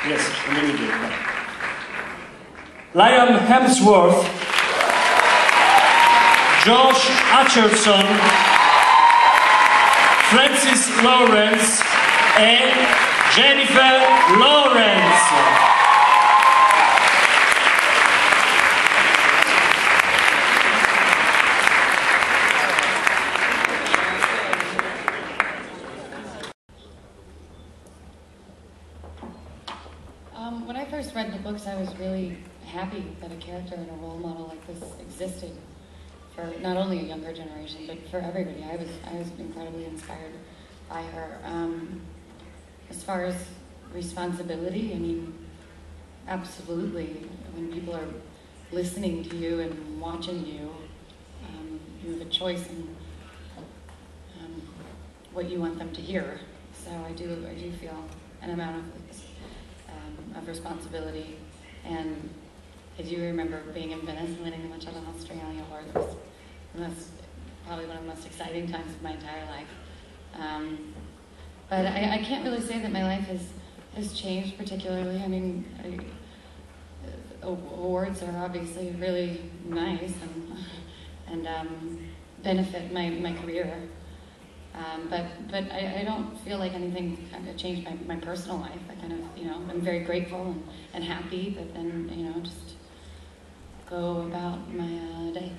Yes, Liam Hemsworth, Josh Hutcherson, Francis Lawrence e Jennifer Lawrence. When I first read the books, I was really happy that a character and a role model like this existed for not only a younger generation, but for everybody. I was incredibly inspired by her. As far as responsibility, I mean, absolutely. When people are listening to you and watching you, you have a choice in what you want them to hear. So I do feel an amount of responsibility, and I do remember being in Venice and winning the Machado Australia Award. It was probably one of the most exciting times of my entire life. But I can't really say that my life has changed particularly. I mean, awards are obviously really nice and benefit my career. But I don't feel like anything kind of changed my personal life. I kind of, I'm very grateful and happy, but then, just go about my day,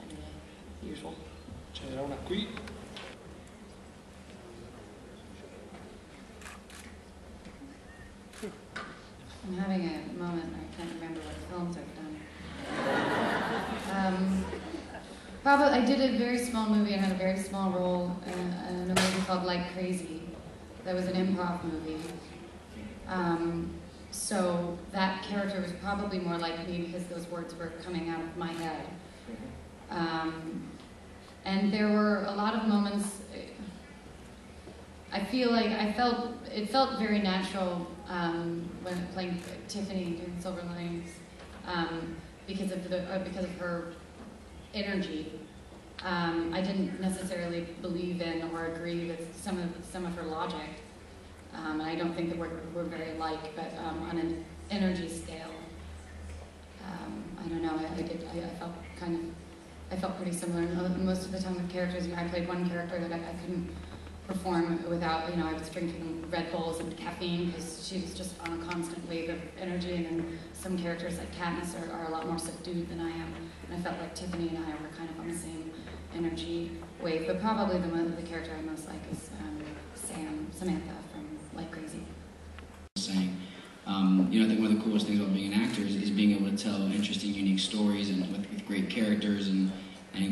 every day, usual. C'era una qui. I'm having a moment where I can't remember what films I've done. Probably, I did a very small movie. I had a very small role in a movie called Like Crazy. That was an improv movie. So that character was probably more like me because those words were coming out of my head. And there were a lot of moments, I feel like it felt very natural when playing Tiffany doing Silver Linings because of her energy. I didn't necessarily believe in or agree with some of her logic. And I don't think that we're very alike, but on an energy scale, I don't know. I felt pretty similar. Most of the time with characters, I played one character that I couldn't perform without. I was drinking Red Bulls and caffeine because she was just on a constant wave of energy. And then some characters like Katniss are a lot more subdued than I am. And I felt like Tiffany and I were kind of on the same energy wave. But probably the character I most like is Samantha from Like Crazy. Saying, I think one of the coolest things about being an actor is being able to tell interesting, unique stories and with great characters and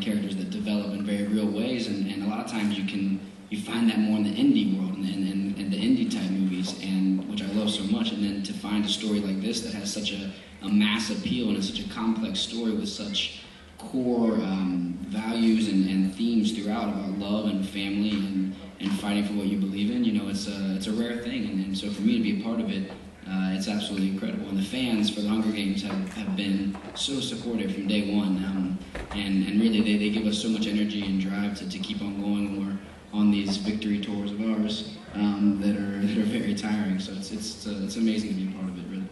characters that develop in very real ways. And a lot of times you find that more in the indie world and the indie type movies, and which I love so much. And then to find a story like this that has such a mass appeal and is such a complex story with such core values and themes throughout about love and family and fighting for what you believe in, it's a rare thing. And so for me to be a part of it, it's absolutely incredible. And the fans for the Hunger Games have been so supportive from day one. And really they give us so much energy and drive to keep on going when we're on these victory tours of ours that are very tiring. So it's amazing to be a part of it, really.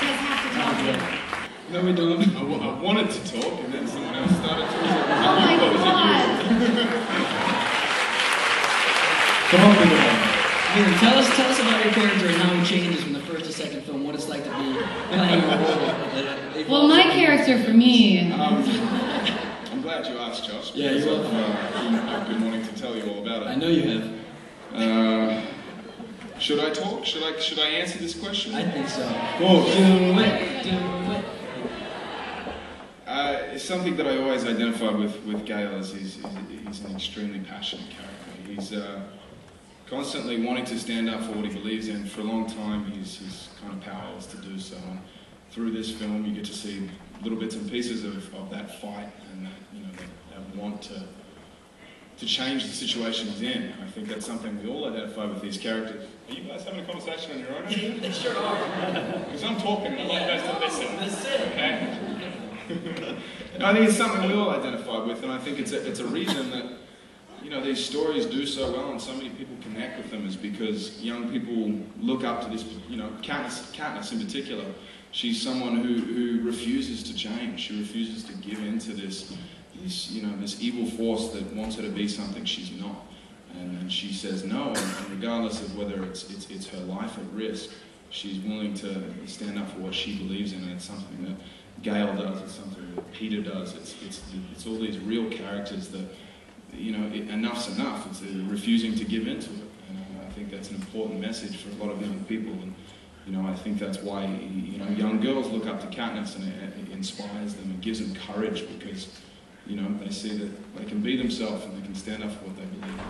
You guys have to talk to me. No, we don't. I wanted to talk, and then someone else started talking. Oh my God! Come on, people. Tell us about your character and how he changes from the first to second film. What it's like to be playing a role. Well, my character for me. I'm glad you asked, Josh. Yeah, you're welcome. I've been wanting to tell you all about it. I know you have. Should I talk? Should I answer this question? I think so. Go, do it. It's something that I always identify with Gale as he's an extremely passionate character. He's constantly wanting to stand up for what he believes in. For a long time, he's kind of powerless to do so. And through this film, you get to see little bits and pieces of that fight and that want to change the situation he's in. I think that's something we all identify with these characters. Are you guys having a conversation on your own? They sure are. Because I'm talking and I want you guys to listen. That's it. Okay? I think it's something we all identify with, and I think it's a reason that, know, these stories do so well and so many people connect with them is because young people look up to this, you know, Katniss in particular. She's someone who refuses to change. She refuses to give in to this evil force that wants her to be something she's not. And she says no, and regardless of whether it's her life at risk, she's willing to stand up for what she believes in, and it's something that Gale does, it's something that Peter does, it's all these real characters that, you know, enough's enough, it's refusing to give in to it, and I think that's an important message for a lot of young people, and, you know, I think that's why, you know, young girls look up to Katniss, and it inspires them, it gives them courage, because, you know, they see that they can be themselves, and they can stand up for what they believe in.